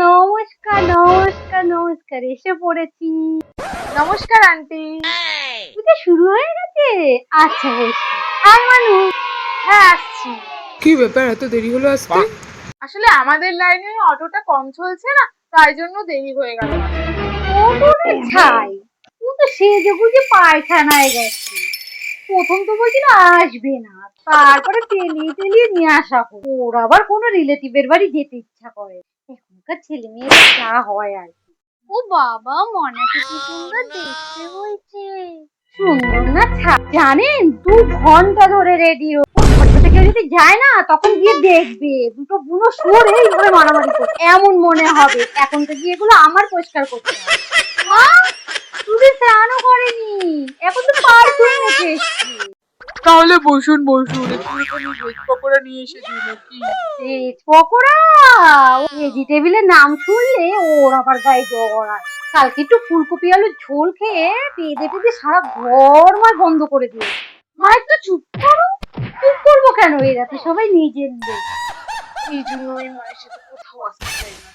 নমস্কার, নমস্কার, নমস্কার, এসে পড়েছি। নমস্কার আন্টি। পুজো শুরু হয়ে গেছে? আচ্ছা বেশ। আর মানু? হ্যাঁ আসছি। কি ব্যাপার, এত দেরি হলো আসতে? আসলে আমাদের লাইনে অটোটা কম চলছে না, তাই জন্য দেরি হয়ে গেল। ওটা ছাই, তুই তো সেজে গুজে পায়খানায় গেছে। প্রথম তো বলছিল আসবে না, তারপরে তেলিয়ে তেলিয়ে নিয়ে আসা হলো। ওর আবার কোনো রিলেটিভের বাড়ি যেতে ইচ্ছা করে। এখনকার ছেলে মেয়েদের যা হয় আর কি। ও বাবা, মনাকে কি সুন্দর দেখতে হয়েছে। সুন্দর না জানেন, 2 ঘন্টা ধরে রেডি। ঘর থেকে যদি যায় না, তখন গিয়ে দেখবে দুটো বুনো শুয়োর এইভাবে মারামারি করছে। এমন মনে হবে এখন তো গিয়ে এগুলো আমার পরিষ্কার করতে হবে। মা, তুমি স্নানও করেনি, এখন তো পারফিউম মেখে এসছি। তাহলে বসুন বসুন, একটুখানি ভেজ পকোড়া নিয়ে এসেছি নাকি? ভেজ পকোড়া? ভেজিটেবিলের নাম শুনলে ওর আবার গায়ে জ্বর আসে। কালকে একটু ফুলকপি আলুর ঝোল খেয়ে পেঁদে পেঁদে সারা ঘর মার বন্ধ করে দিয়ে। মা একটু চুপ করো। চুপ করবো কেন, এরা তো সবাই নিজের লোক। এই জন্য আমি মায়ের সাথে কোথাও আসতে চাই না।